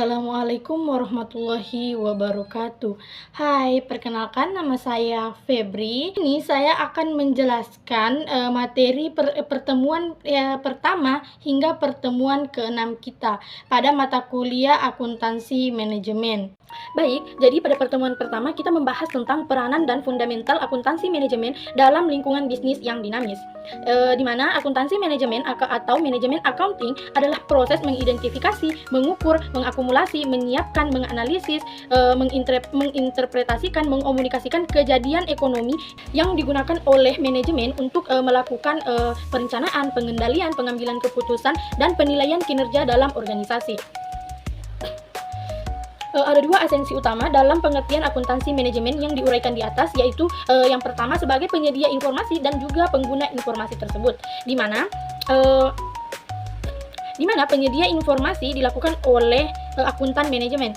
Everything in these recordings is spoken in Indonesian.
Assalamualaikum warahmatullahi wabarakatuh. Hai, perkenalkan nama saya Febri. Ini saya akan menjelaskan materi pertemuan pertama hingga pertemuan ke-6 kita pada mata kuliah akuntansi manajemen. Baik, jadi pada pertemuan pertama kita membahas tentang peranan dan fundamental akuntansi manajemen dalam lingkungan bisnis yang dinamis. Di mana akuntansi manajemen atau manajemen accounting adalah proses mengidentifikasi, mengukur, mengakumulasi, menyiapkan, menganalisis, menginterpretasikan, mengomunikasikan kejadian ekonomi yang digunakan oleh manajemen untuk melakukan perencanaan, pengendalian, pengambilan keputusan, dan penilaian kinerja dalam organisasi. Ada dua esensi utama dalam pengertian akuntansi manajemen yang diuraikan di atas, yaitu yang pertama sebagai penyedia informasi dan juga pengguna informasi tersebut, di mana penyedia informasi dilakukan oleh akuntan manajemen,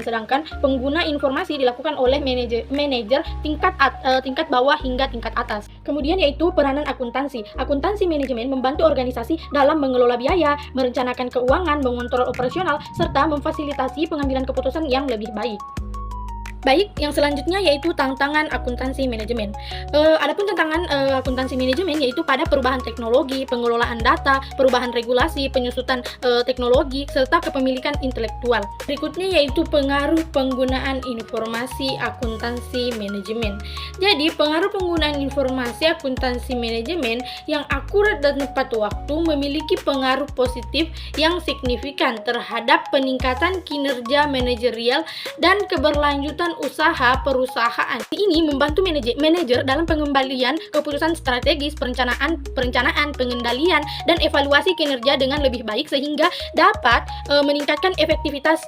sedangkan pengguna informasi dilakukan oleh manajer tingkat bawah hingga tingkat atas. Kemudian yaitu peranan akuntansi. Akuntansi manajemen membantu organisasi dalam mengelola biaya, merencanakan keuangan, mengontrol operasional, serta memfasilitasi pengambilan keputusan yang lebih baik. Baik, yang selanjutnya yaitu tantangan akuntansi manajemen. Adapun tantangan akuntansi manajemen yaitu pada perubahan teknologi, pengelolaan data, perubahan regulasi, penyusutan teknologi, serta kepemilikan intelektual. Berikutnya yaitu pengaruh penggunaan informasi akuntansi manajemen. Jadi, pengaruh penggunaan informasi akuntansi manajemen yang akurat dan tepat waktu memiliki pengaruh positif yang signifikan terhadap peningkatan kinerja manajerial dan keberlanjutan usaha perusahaan. Ini membantu manajer dalam pengembalian keputusan strategis, perencanaan, pengendalian, dan evaluasi kinerja dengan lebih baik sehingga dapat meningkatkan efektivitas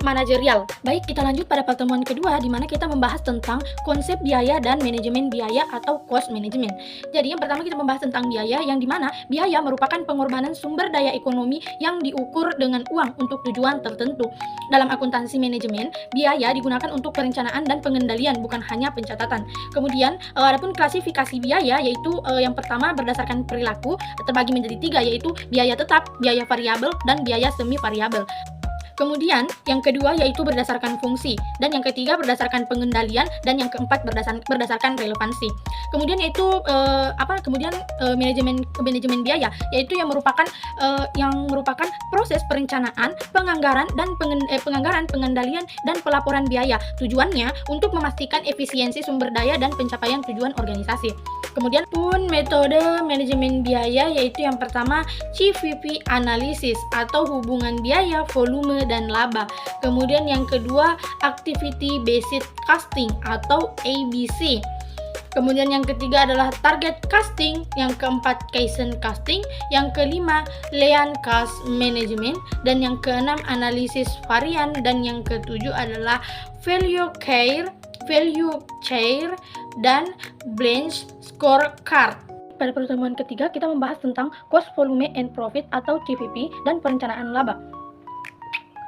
manajerial. Baik, kita lanjut pada pertemuan kedua di mana kita membahas tentang konsep biaya dan manajemen biaya atau cost management. Jadi yang pertama kita membahas tentang biaya, yang dimana biaya merupakan pengorbanan sumber daya ekonomi yang diukur dengan uang untuk tujuan tertentu. Dalam akuntansi manajemen, biaya digunakan untuk perencanaan dan pengendalian, bukan hanya pencatatan. Kemudian adapun klasifikasi biaya yaitu yang pertama berdasarkan perilaku terbagi menjadi 3, yaitu biaya tetap, biaya variabel, dan biaya semi variabel. Kemudian yang kedua yaitu berdasarkan fungsi, dan yang ketiga berdasarkan pengendalian, dan yang keempat berdasarkan relevansi. Kemudian yaitu manajemen biaya, yaitu yang merupakan proses perencanaan, penganggaran, pengendalian, dan pelaporan biaya. Tujuannya untuk memastikan efisiensi sumber daya dan pencapaian tujuan organisasi. Kemudian pun metode manajemen biaya yaitu yang pertama CVP analysis atau hubungan biaya, volume, dan laba. Kemudian yang kedua activity based costing atau ABC. Kemudian yang ketiga adalah target costing, yang keempat Kaizen costing, yang kelima lean cost management, dan yang keenam analisis varian, dan yang ketujuh adalah value share, dan balance scorecard. Pada pertemuan ketiga kita membahas tentang cost, volume, and profit atau CVP dan perencanaan laba.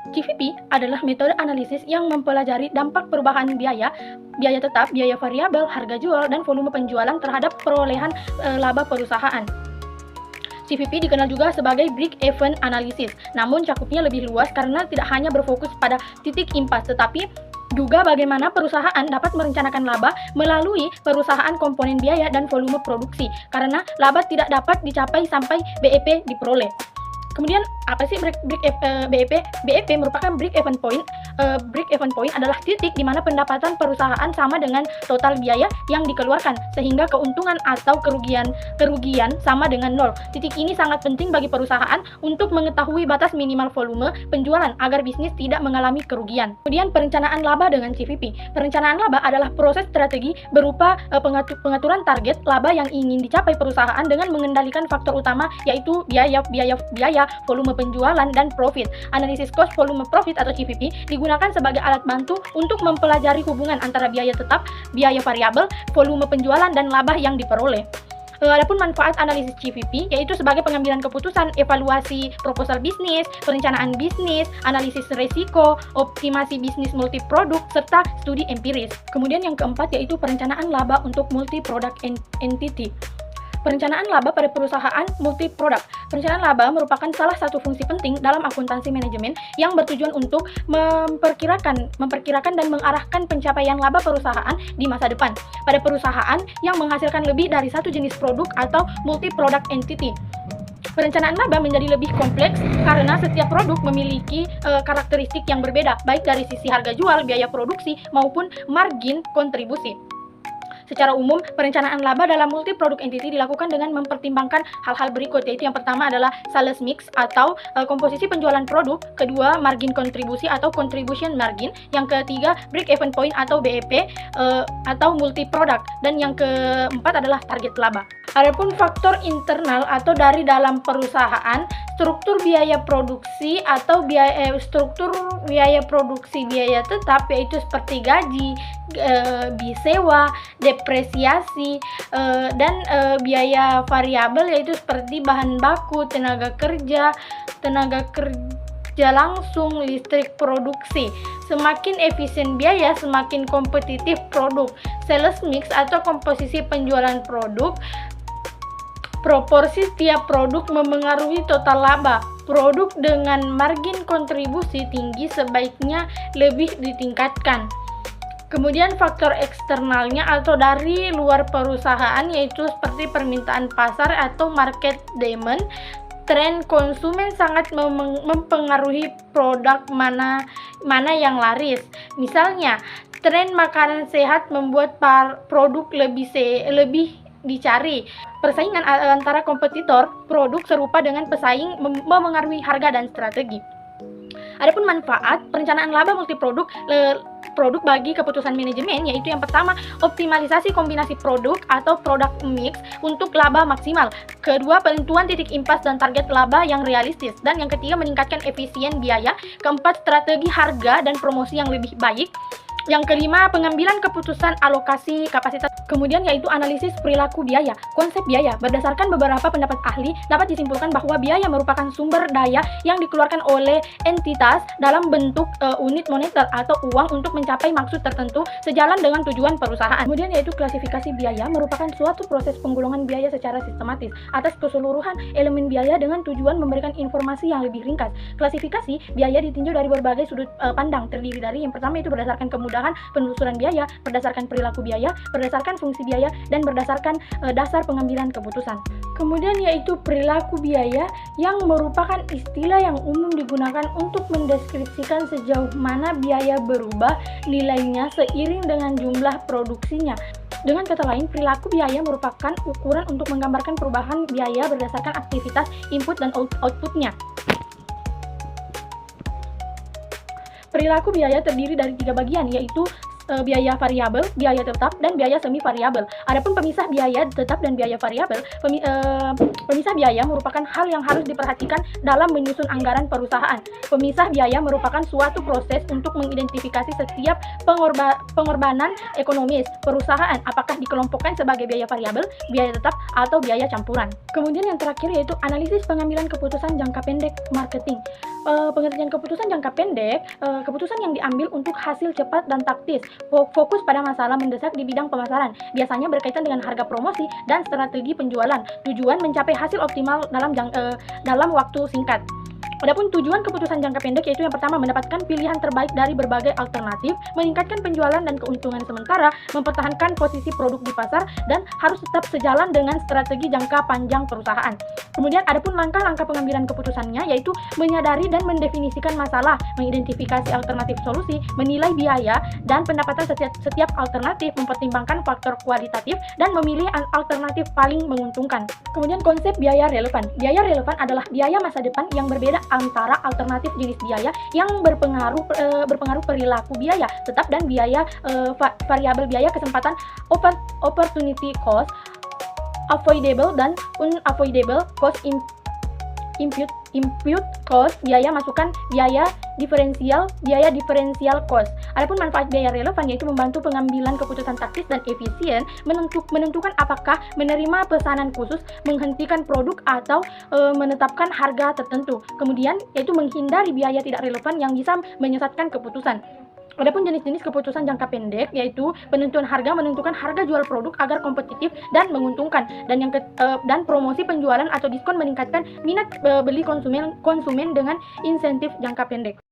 CVP adalah metode analisis yang mempelajari dampak perubahan biaya tetap, biaya variabel, harga jual, dan volume penjualan terhadap perolehan laba perusahaan. CVP dikenal juga sebagai break-even analysis, namun cakupnya lebih luas karena tidak hanya berfokus pada titik impas, tetapi juga bagaimana perusahaan dapat merencanakan laba melalui perusahaan komponen biaya dan volume produksi, karena laba tidak dapat dicapai sampai BEP diperoleh. Kemudian apa sih BEP? BEP merupakan break even point. Break even point adalah titik di mana pendapatan perusahaan sama dengan total biaya yang dikeluarkan, sehingga keuntungan atau kerugian sama dengan 0. Titik ini sangat penting bagi perusahaan untuk mengetahui batas minimal volume penjualan agar bisnis tidak mengalami kerugian. Kemudian perencanaan laba dengan CVP. Perencanaan laba adalah proses strategi berupa pengaturan target laba yang ingin dicapai perusahaan dengan mengendalikan faktor utama yaitu biaya, volume penjualan, dan profit. Analisis cost, volume, profit atau CVP digunakan sebagai alat bantu untuk mempelajari hubungan antara biaya tetap, biaya variabel, volume penjualan, dan laba yang diperoleh. Adapun manfaat analisis CVP yaitu sebagai pengambilan keputusan, evaluasi proposal bisnis, perencanaan bisnis, analisis resiko, optimasi bisnis multiproduk, serta studi empiris. Kemudian yang keempat yaitu perencanaan laba untuk multi product entity. Perencanaan laba pada perusahaan multi-produk. Perencanaan laba merupakan salah satu fungsi penting dalam akuntansi manajemen yang bertujuan untuk memperkirakan dan mengarahkan pencapaian laba perusahaan di masa depan pada perusahaan yang menghasilkan lebih dari satu jenis produk atau multi-product entity. Perencanaan laba menjadi lebih kompleks karena setiap produk memiliki karakteristik yang berbeda, baik dari sisi harga jual, biaya produksi, maupun margin kontribusi. Secara umum, perencanaan laba dalam multi-product entity dilakukan dengan mempertimbangkan hal-hal berikut, yaitu yang pertama adalah sales mix atau komposisi penjualan produk, kedua margin kontribusi atau contribution margin, yang ketiga break even point atau BEP atau multi-product, dan yang keempat adalah target laba. Adapun faktor internal atau dari dalam perusahaan, struktur biaya produksi atau struktur biaya produksi biaya tetap, yaitu seperti gaji, sewa, depresiasi, dan biaya variabel, yaitu seperti bahan baku, tenaga kerja langsung, listrik produksi. Semakin efisien biaya, semakin kompetitif produk. Sales mix atau komposisi penjualan produk, proporsi tiap produk memengaruhi total laba. Produk dengan margin kontribusi tinggi sebaiknya lebih ditingkatkan. Kemudian faktor eksternalnya atau dari luar perusahaan, yaitu seperti permintaan pasar atau market demand. Tren konsumen sangat mempengaruhi produk mana yang laris. Misalnya, tren makanan sehat membuat produk lebih dicari. Persaingan antara kompetitor produk serupa dengan pesaing memengaruhi harga dan strategi. Adapun manfaat perencanaan laba multiproduk produk bagi keputusan manajemen, yaitu yang pertama, optimalisasi kombinasi produk atau product mix untuk laba maksimal. Kedua, penentuan titik impas dan target laba yang realistis. Dan yang ketiga, meningkatkan efisien biaya. Keempat, strategi harga dan promosi yang lebih baik. Yang kelima, pengambilan keputusan alokasi kapasitas. Kemudian yaitu analisis perilaku biaya. Konsep biaya berdasarkan beberapa pendapat ahli dapat disimpulkan bahwa biaya merupakan sumber daya yang dikeluarkan oleh entitas dalam bentuk unit moneter atau uang untuk mencapai maksud tertentu sejalan dengan tujuan perusahaan. Kemudian yaitu klasifikasi biaya merupakan suatu proses penggolongan biaya secara sistematis atas keseluruhan elemen biaya dengan tujuan memberikan informasi yang lebih ringkas. Klasifikasi biaya ditinjau dari berbagai sudut pandang, terdiri dari yang pertama itu berdasarkan kemudahan penelusuran biaya, berdasarkan perilaku biaya, berdasarkan fungsi biaya, dan berdasarkan dasar pengambilan keputusan. Kemudian yaitu perilaku biaya yang merupakan istilah yang umum digunakan untuk mendeskripsikan sejauh mana biaya berubah nilainya seiring dengan jumlah produksinya. Dengan kata lain, perilaku biaya merupakan ukuran untuk menggambarkan perubahan biaya berdasarkan aktivitas input dan outputnya. Perilaku biaya terdiri dari 3 bagian, yaitu biaya variabel, biaya tetap, dan biaya semi variabel. Adapun pemisah biaya tetap dan biaya variabel, pemisah biaya merupakan hal yang harus diperhatikan dalam menyusun anggaran perusahaan. Pemisah biaya merupakan suatu proses untuk mengidentifikasi setiap pengorbanan ekonomis perusahaan, apakah dikelompokkan sebagai biaya variabel, biaya tetap, atau biaya campuran. Kemudian yang terakhir yaitu analisis pengambilan keputusan jangka pendek marketing. Pengertian keputusan jangka pendek, keputusan yang diambil untuk hasil cepat dan taktis, fokus pada masalah mendesak di bidang pemasaran, biasanya berkaitan dengan harga promosi dan strategi penjualan, tujuan mencapai hasil optimal dalam waktu singkat. Adapun tujuan keputusan jangka pendek yaitu yang pertama, mendapatkan pilihan terbaik dari berbagai alternatif, meningkatkan penjualan dan keuntungan sementara, mempertahankan posisi produk di pasar, dan harus tetap sejalan dengan strategi jangka panjang perusahaan. Kemudian adapun langkah-langkah pengambilan keputusannya yaitu menyadari dan mendefinisikan masalah, mengidentifikasi alternatif solusi, menilai biaya dan pendapatan setiap alternatif, mempertimbangkan faktor kualitatif, dan memilih alternatif paling menguntungkan. Kemudian konsep biaya relevan. Biaya relevan adalah biaya masa depan yang berbeda antara alternatif jenis biaya yang berpengaruh perilaku biaya tetap dan biaya variabel biaya kesempatan, opportunity cost, avoidable dan unavoidable cost, input cost, biaya masukan, biaya diferensial cost. Adapun manfaat biaya relevan yaitu membantu pengambilan keputusan taktis dan efisien, menentukan apakah menerima pesanan khusus, menghentikan produk, atau menetapkan harga tertentu. Kemudian yaitu menghindari biaya tidak relevan yang bisa menyesatkan keputusan. Adapun jenis-jenis keputusan jangka pendek yaitu penentuan harga, menentukan harga jual produk agar kompetitif dan menguntungkan, dan promosi penjualan atau diskon meningkatkan minat beli konsumen dengan insentif jangka pendek.